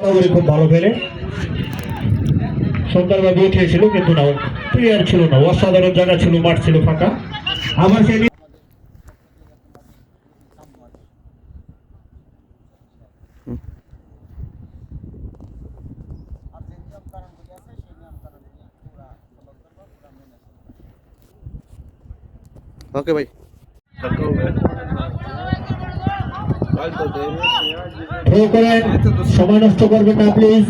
খুব ভালো খেলে সুন্দরভাবে উঠেছিল, কিন্তু না প্লেয়ার ছিল না, অসাধারণ জায়গা ছিল, মাঠ ছিল ফাঁকা। আবার সেই ওকে ভাই, সময় নষ্ট করবেন না প্লিজ।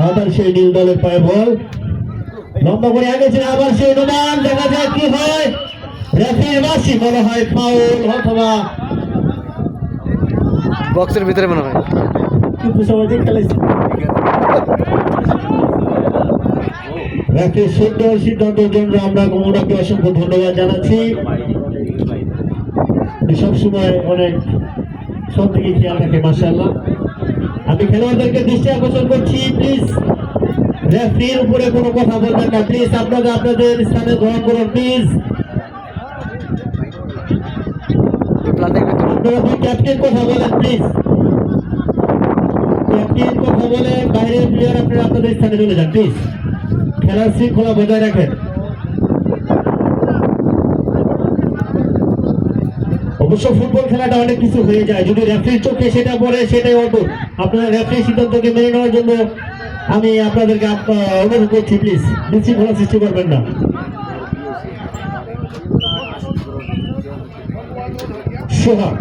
আবার সেই নীল দলের পায়ে বল লম্বা করে আগেছে, আবার সেই অনুমান, দেখা যায় কি হয়। রেফারির বাঁশি মনে হয় ফাউল অথবা বক্সের ভিতরে মনে হয়, কিন্তু সবাই খেলেছে। রেফারির সুন্দর সিদ্ধান্তের জন্য আমরা ওনাকে অসংখ্য ধন্যবাদ জানাচ্ছি। সবসময় অনেক সব দিকে খেয়াল রাখে, মাশাআল্লাহ। আমি খেলোয়াড়দেরকে দৃষ্টি আকর্ষণ করছি, প্লিজ রেফারির উপরে কোনো কথা বলবেন না, প্লিজ আপনারা আপনাদের স্থানে গ্রহণ করুন, প্লিজ। আপনারা দুই ক্যাপ্টেন কথা বলেন, প্লিজ ক্যাপ্টেন কথা বলে বাইরের প্লেয়ার আপনারা আপনাদের স্থানে চলে যান, প্লিজ। খেলার শৃঙ্খলা বজায় রাখেন। অবশ্য ফুটবল খেলাটা অনেক কিছু হয়ে যায়, যদি রেফারির চোখে সেটা পড়ে সেটাই অটুট। আপনারা রেফারির সিদ্ধান্তকে মেনে নেওয়ার জন্য আমি আপনাদেরকে অনুরোধ করছি, প্লিজ বিশৃঙ্খলা সৃষ্টি করবেন না। সোহাগ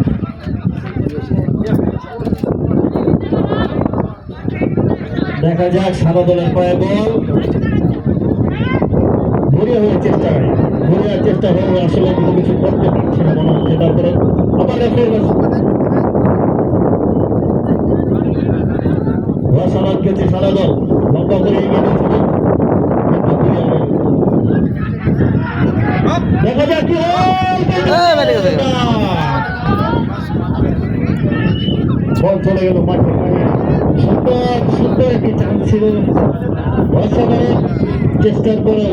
দেখা যাক, সাদা দলের পায়ে বল ঘুরে হওয়ার চেষ্টা হয়, ঘুরে হওয়ার চেষ্টা হয়ে আসলে কোনো কিছু করতে পারছে না মনে হচ্ছে। তারপরে আবার রসালাদ খেলছে সাদা দল, লম্বা করে এগিয়ে নিয়েছিল, দেখা যাক কি বল চলে গেল মাঠে। সুন্দর সুন্দর একটি চান্স ছিল, অসাধারণ চেষ্টার পরে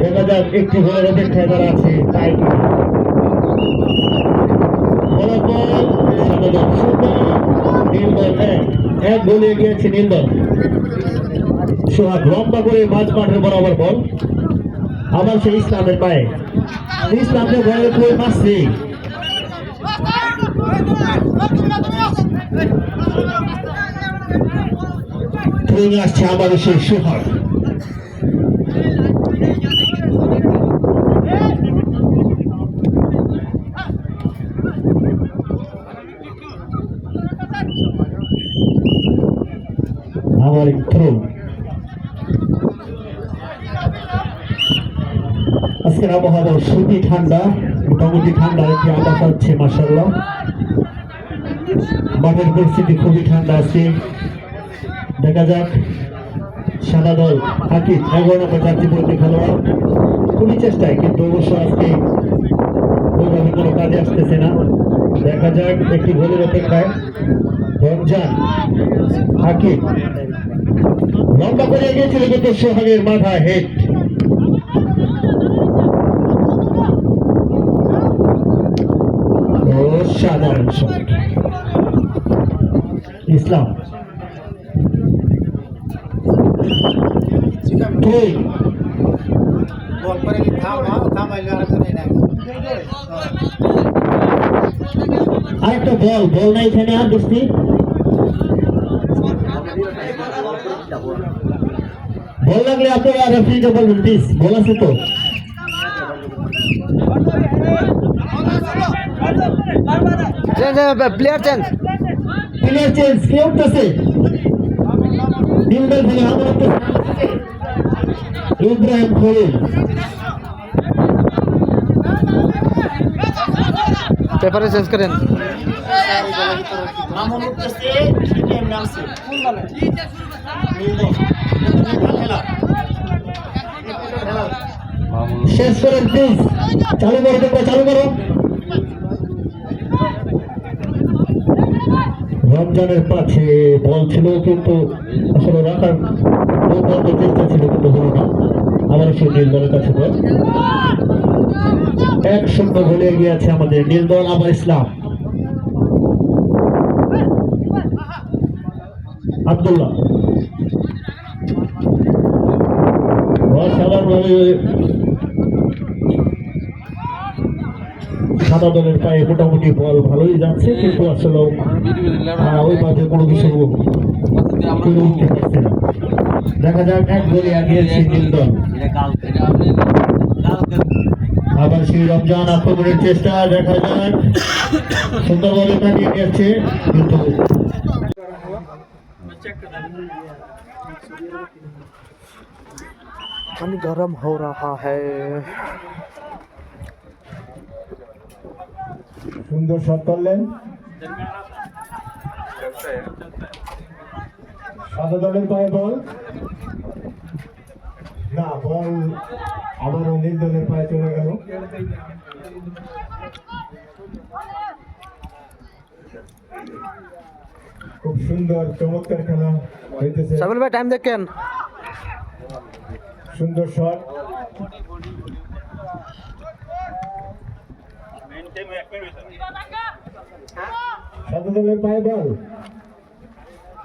দেখা যাক একটি গোলের অপেক্ষায় তারা আছে, তাই ফলাফল সাদা দল সুন্দর, নীল দল এক গোল এগিয়েছে নীল দল। সোহাগ লম্বা করে মাঝ মাঠের বরাবর বল, আবার সেই ইসলামের পায়ে, ইসলামকে বলের করে মারছে, আসছে আবার সেই সোহাগ। আমার থ্রো আজকের আবহাওয়া সুতি ঠান্ডা, মোটামুটি ঠান্ডা একটি আকাশ আছে, মাশাআল্লাহ। মাঠের পরিস্থিতি খুবই ঠান্ডা আছে। দেখা যাক সাদা দল আকিব 11 নম্বর জাতীয় পরিচয় খেলোয়াড় খুবই চেষ্টায়, কিন্তু অবশ্য আজকে ওইভাবে কোনো কাজে আসতেছে না। দেখা যাক একটি গোলের অপেক্ষায় রমজান। আকিব লম্বা করে এগিয়েছিল, কিন্তু সোহাগের মাথা হেড। সাধারণ ইসলাম আরেকটা বল, বল নাই এখানে, আর দোস্তি বল লাগলে আপনারা রেফারিকে বলবেন, প্লিজ। বল আছে তো, প্লেয়ার চেঞ্জ, প্লেয়ার চেঞ্জ, কে উঠতেছে? নীলদল থেকে আমার ইব্রাহিম খলিল, পেপারে চেঞ্জ করেন। শেষ করেন প্লিজ, চালু করো, তোমরা চালু করো। রমজানের পাশে বল ছিল, কিন্তু আসলে রাখার চেষ্টা ছিল, কিন্তু হলো না। আবার সেই নীল দলের কাছে বল, 1-0 গোলে এগিয়ে আছে আমাদের নীলদল আবার ইসলাম। আব্দুল্লাহ অসাধারণভাবে সাদা দলের পায়ে মোটামুটি বল ভালোই যাচ্ছে, কিন্তু আসলে ওই মাঠে কোনো কিছু করে উঠতে পারছে না। দেখা যাক, 1 গোলে এগিয়েছে নীলদল। আবার সেই রমজান আক্রমণের চেষ্টা, দেখা যাক, সুন্দরভাবে কাটিয়ে গেছে, কিন্তু पानी गर्म हो रहा है। সুন্দর শট করলেন সাদা দলের পায়ে বল, না বল আবারও নীল দলের পায়ে চলে গেল। খুব সুন্দর চমৎকার খেলা হইতেছে। साबिल भाई टाइम देखें। সুন্দর শট, সাদা দলের পায়ে বল,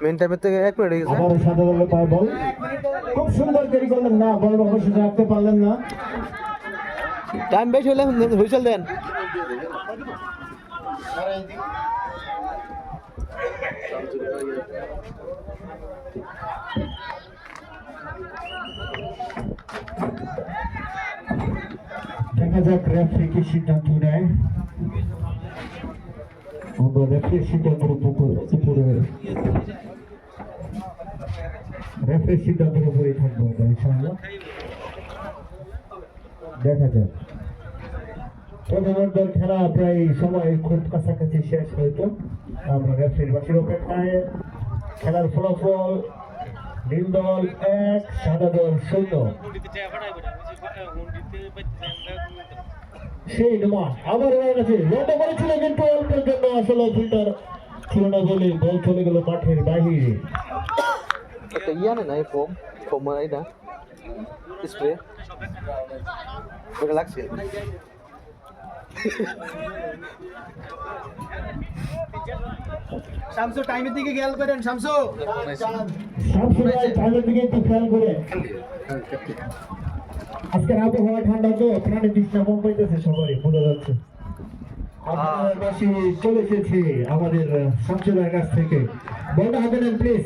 मेन टाइम থেকে 1 মিনিট হয়ে গেছে। আবারও সাদা দলের পায়ে বল, খুব সুন্দর ক্যারি করলেন, না বল অবশ্যই রাখতে পারলেন না। টাইম বেশি হলে হুইসেল দেন। দেখা যাক রেফারি কি সিদ্ধান্ত নেয়। আমরা রেফারির সিদ্ধান্তের উপরেই থাকবো ইনশাআল্লাহ। দেখা যাক, প্রথমার্ধের খেলা প্রায় সময় খুব কাছাকাছি শেষ হয়তো। আমরা রেফারির বাসির অপেক্ষায়। খেলার ফলাফল নীলদল 1, সাদা দল 0। সেই নোমান আবার হয়ে গেছে, লম্বা করেছিল কিন্তু অল্পের জন্য আসলে ফিল্টার ছিল না বলে বল চলে গেল মাঠের বাহিরে। একটা ইয়া না এই ফোম এটা স্প্রে ওটা লাগছে। শামসু টাইমের দিকে খেয়াল করেন। শামসু ভাই টাইমের দিকে একটু খেয়াল করে। আজকের আবহাওয়া ঠান্ডা তো, প্রাণে তৃষ্ণা কম পাইতেছে সবারই, বোঝা যাচ্ছে। আপনার বাসি চলে এসেছে আমাদের শামসুলের কাছ থেকে। বলটা হাতে নেন প্লিজ,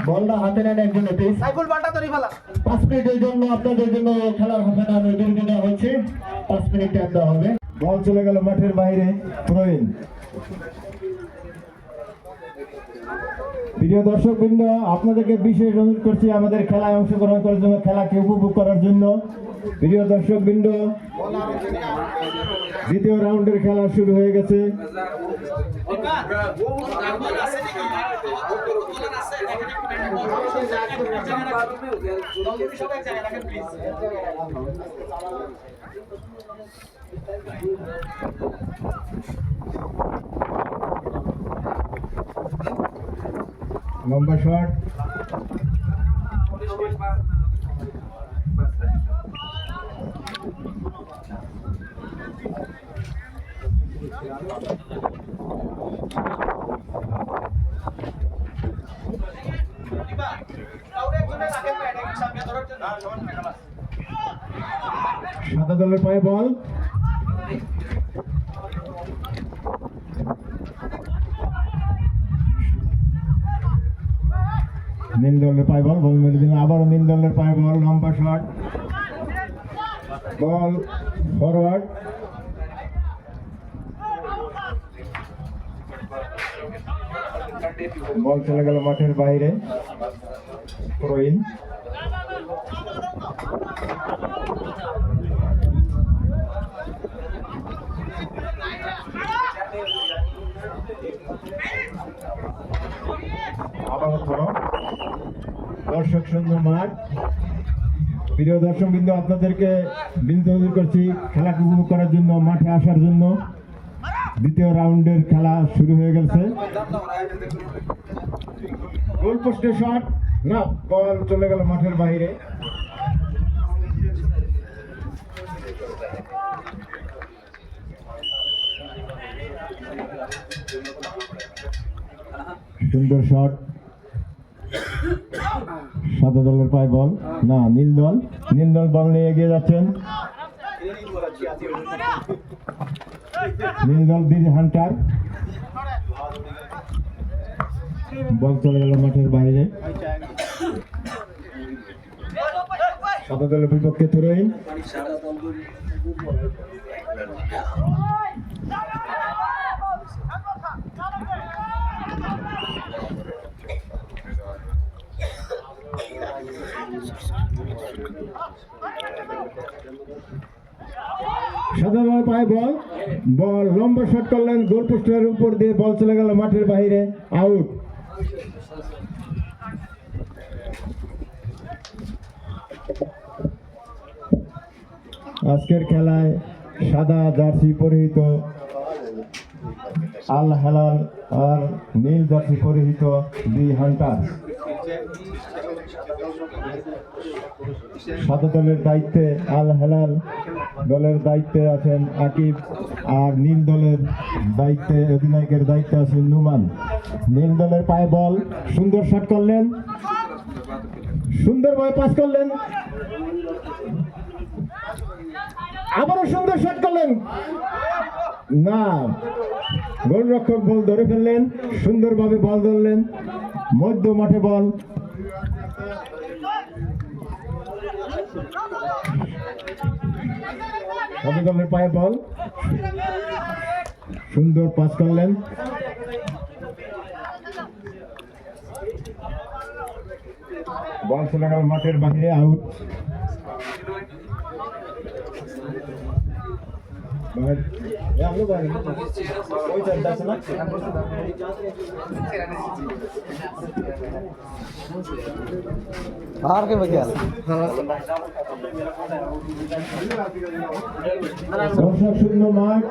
বলটা হাতে নেন একজনে প্লিজ। সাইফুল বাটা তরি ফেলা। 5 মিনিটের জন্য আপনাদের জন্য খেলার হবে না, বিরতি দেওয়া হচ্ছে। 5 মিনিট টাইম দেওয়া হবে। বল চলে গেল মাঠের বাইরে, প্রবীণ। প্রিয় দর্শকবৃন্দ, আপনাদেরকে বিশেষ অনুরোধ করছি আমাদের খেলায় অংশগ্রহণ করার জন্য, খেলাকে উপভোগ করার জন্য। প্রিয় দর্শকবৃন্দ, দ্বিতীয় রাউন্ডের খেলা শুরু হয়ে গেছে। লম্বা শট, সাদা দলের পায়ে বল, নীল দলের পায়ে বল, বল মেরে দিলেন। আবারও নীল দলের পায়ে বল, লম্বা শট, বল ফরওয়ার্ড, বল চলে গেল মাঠের বাইরে, প্রবীণ। আবার দর্শক সুন্দর মাঠ। প্রিয় দর্শক বিন্দু, আপনাদেরকে বিনীত অনুরোধ করছি খেলাকে উপভোগ করার জন্য, মাঠে আসার জন্য। দ্বিতীয় রাউন্ডের খেলা শুরু হয়ে গেছে। গোল পোস্টে শট, না, বল চলে গেল মাঠের বাইরে। সুন্দর শট। সাদা দলের পায়ে বল, না নীল দল বল নিয়ে এগিয়ে যাচ্ছেন। নীল দল বিজি হান্টার, বল চলে গেল মাঠের বাইরে। সাদা দলের বিপক্ষে থ্রোইন। সাদা দলের পায়ে বল লম্বা শট করলেন, গোল পোস্টের উপর দিয়ে বল চলে গেল মাঠের বাইরে, আউট। আজকের খেলায় সাদা জার্সি পরিহিত আল হেলাল আর নীল জার্সি পরিহিত বি হান্টার। সাদা দলের দায়িত্বে আল হেলাল দলের দায়িত্বে আছেন আকিব, আর নীল দলের দায়িত্বে অধিনায়কের দায়িত্বে আছেন নুমান। নীল দলের পায়ে বল, সুন্দর শট করলেন, সুন্দর বয় পাস করলেন, আবারও সুন্দর শট করলেন, না গোলরক্ষক বল ধরে ফেললেন, সুন্দরভাবে বল ধরলেন, মধ্য মাঠে বল। সাদা দলের পায়ে বল, সুন্দর পাস করলেন, বল চলে গেল মাঠের বাইরে, আউট। बाहर के बगैर দর্শক শূন্য মাঠ,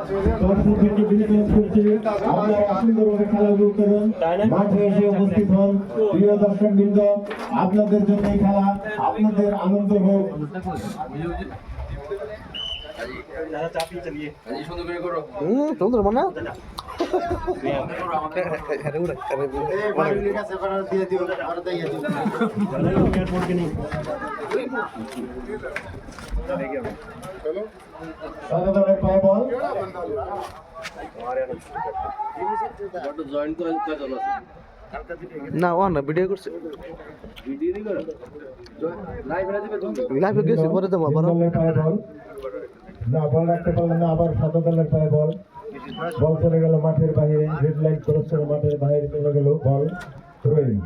দর্শক থেকে বিনোদন করছে, আপনারা সুন্দরভাবে খেলা উপভোগ করুন, মাঠে এসে উপস্থিত হন। প্রিয় দর্শকবৃন্দ, আপনাদের জন্য এই খেলা, আপনাদের আনন্দ হোক। সুন্দর মানে সাদা দলের পায়ে বল, না ও না ভিডিও করছে লাইভে গেছি পরে দেবো নীল দলের পায়ে বল, না বল রাখতে পারলেন না, আবার সাদা দলের পায়ে বল, বল চলে গেল মাঠের বাইরে, রেড লাইন ক্রস করে মাঠের বাইরে চলে গেল, বল থ্রোইন।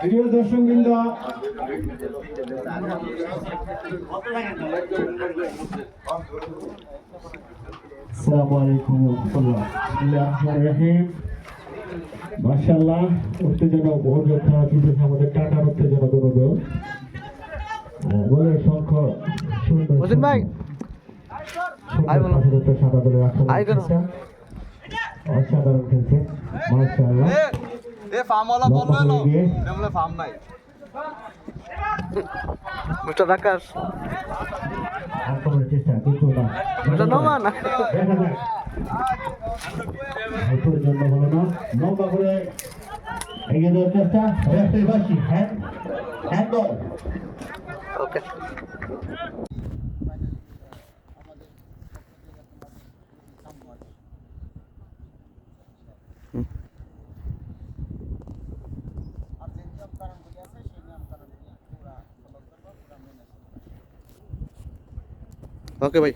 প্রিয় দর্শকবৃন্দ, আসসালামু আলাইকুম ওয়া রাহমাতুল্লাহ। বিসমিল্লাহির রহমানির রহিম। মাশাআল্লাহ, উত্তেজনা বহুত খেলা চলতেছে আমাদের টাটার উত্তেজনা দরদর। গোলের সংখ্যা সুন্দর। হোসেন ভাই আই বলো সাদা দলের আই কেন অসাধারণ খেলছে মাশাআল্লাহ। এ ফার্ম वाला বলবে না এমলে ফার্ম নাই মিস্টার আকাশ আক্রমণের চেষ্টা কিন্তু না, মিস্টার নোমান দেখা যাক হেতুর জন্য হলো না, লম্বা করে এগিয়ে দেওয়ার চেষ্টা, রেফারি বাসি হ্যান্ডবল। ওকে ওকে ভাই